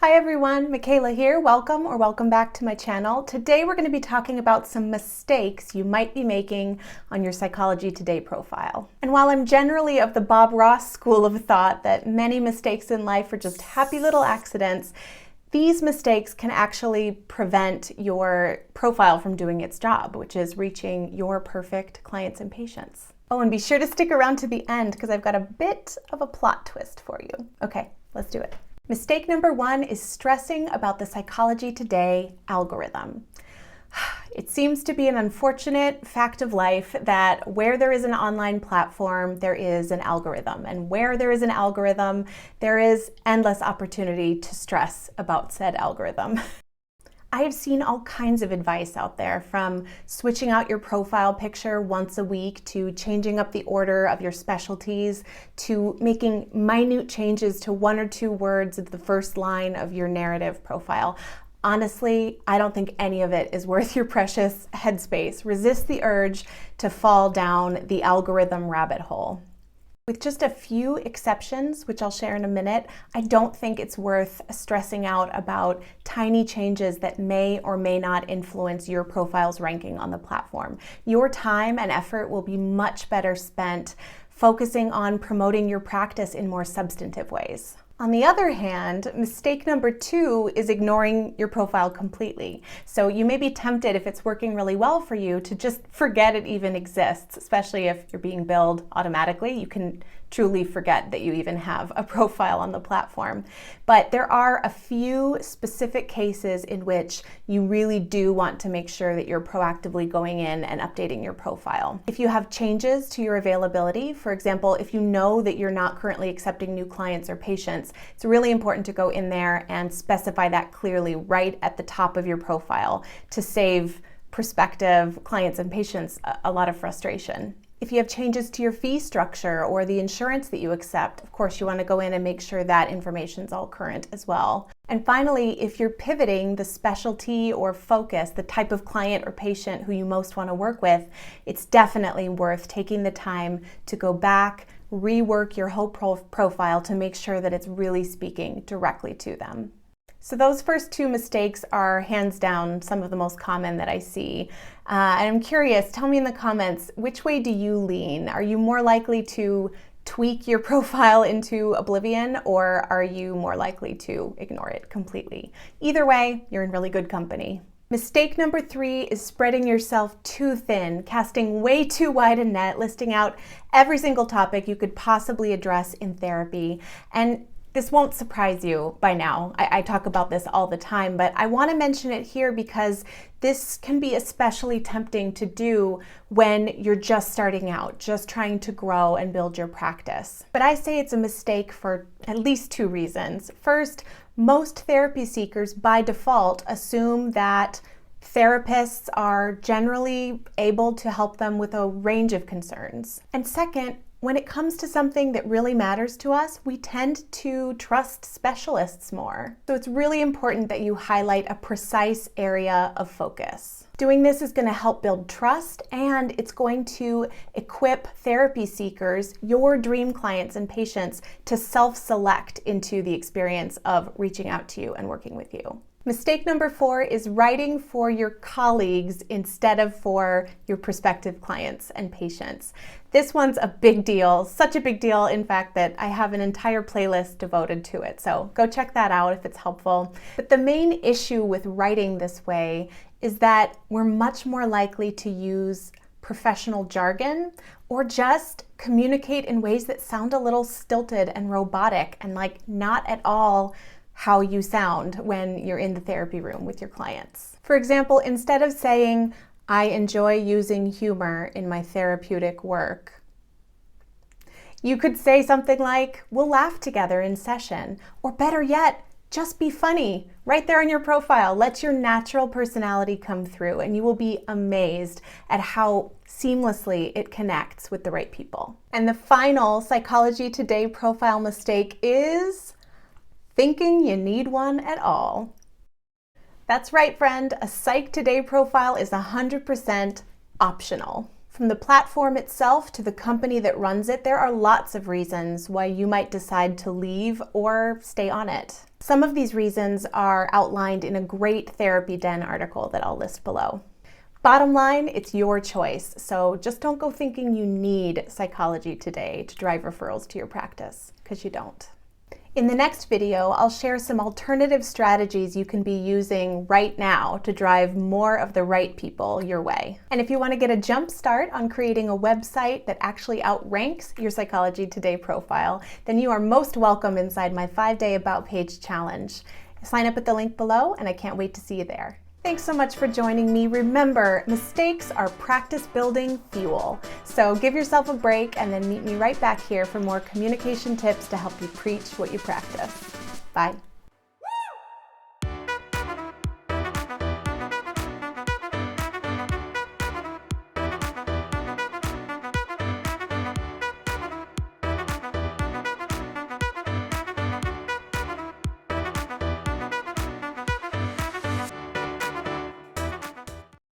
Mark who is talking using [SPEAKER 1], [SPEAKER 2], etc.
[SPEAKER 1] Hi everyone, Michaela here. Welcome or welcome back to my channel. Today we're going to be talking about some mistakes you might be making on your Psychology Today profile. And while I'm generally of the Bob Ross school of thought that many mistakes in life are just happy little accidents, these mistakes can actually prevent your profile from doing its job, which is reaching your perfect clients and patients. Oh, and be sure to stick around to the end because I've got a bit of a plot twist for you. Okay, let's do it. Mistake number one is stressing about the Psychology Today algorithm. It seems to be an unfortunate fact of life that where there is an online platform, there is an algorithm. And where there is an algorithm, there is endless opportunity to stress about said algorithm. I have seen all kinds of advice out there, from switching out your profile picture once a week to changing up the order of your specialties to making minute changes to one or two words of the first line of your narrative profile. Honestly, I don't think any of it is worth your precious headspace. Resist the urge to fall down the algorithm rabbit hole. With just a few exceptions, which I'll share in a minute, I don't think it's worth stressing out about tiny changes that may or may not influence your profile's ranking on the platform. Your time and effort will be much better spent focusing on promoting your practice in more substantive ways. On the other hand, mistake number two is ignoring your profile completely. So you may be tempted, if it's working really well for you, to just forget it even exists, especially if you're being billed automatically. You can truly forget that you even have a profile on the platform. But there are a few specific cases in which you really do want to make sure that you're proactively going in and updating your profile. If you have changes to your availability, for example, if you know that you're not currently accepting new clients or patients, it's really important to go in there and specify that clearly right at the top of your profile to save prospective clients and patients a lot of frustration. If you have changes to your fee structure or the insurance that you accept, of course you want to go in and make sure that information is all current as well. And finally, if you're pivoting the specialty or focus, the type of client or patient who you most want to work with, it's definitely worth taking the time to go back, rework your whole profile to make sure that it's really speaking directly to them. So those first two mistakes are hands down some of the most common that I see. And I'm curious, tell me in the comments, which way do you lean? Are you more likely to tweak your profile into oblivion, or are you more likely to ignore it completely? Either way, you're in really good company. Mistake number three is spreading yourself too thin, casting way too wide a net, listing out every single topic you could possibly address in therapy. And this won't surprise you by now. I talk about this all the time, but I want to mention it here because this can be especially tempting to do when you're just starting out, just trying to grow and build your practice. But I say it's a mistake for at least two reasons. First, most therapy seekers by default assume that therapists are generally able to help them with a range of concerns. And second, when it comes to something that really matters to us, we tend to trust specialists more. So it's really important that you highlight a precise area of focus. Doing this is going to help build trust, and it's going to equip therapy seekers, your dream clients and patients, to self-select into the experience of reaching out to you and working with you. Mistake number four is writing for your colleagues instead of for your prospective clients and patients. This one's a big deal, such a big deal, in fact, that I have an entire playlist devoted to it. So go check that out if it's helpful. But the main issue with writing this way is that we're much more likely to use professional jargon or just communicate in ways that sound a little stilted and robotic and like not at all how you sound when you're in the therapy room with your clients. For example, instead of saying, "I enjoy using humor in my therapeutic work," you could say something like, "We'll laugh together in session," or better yet, just be funny right there on your profile. Let your natural personality come through, and you will be amazed at how seamlessly it connects with the right people. And the final Psychology Today profile mistake is thinking you need one at all. That's right, friend. A Psych Today profile is 100% optional. From the platform itself to the company that runs it, there are lots of reasons why you might decide to leave or stay on it. Some of these reasons are outlined in a great TherapyDen article that I'll list below. Bottom line, it's your choice, so just don't go thinking you need Psychology Today to drive referrals to your practice, because you don't. In the next video, I'll share some alternative strategies you can be using right now to drive more of the right people your way. And if you want to get a jump start on creating a website that actually outranks your Psychology Today profile, then you are most welcome inside my 5-day About Page challenge. Sign up at the link below, and I can't wait to see you there. Thanks so much for joining me. Remember, mistakes are practice-building fuel. So give yourself a break and then meet me right back here for more communication tips to help you preach what you practice. Bye.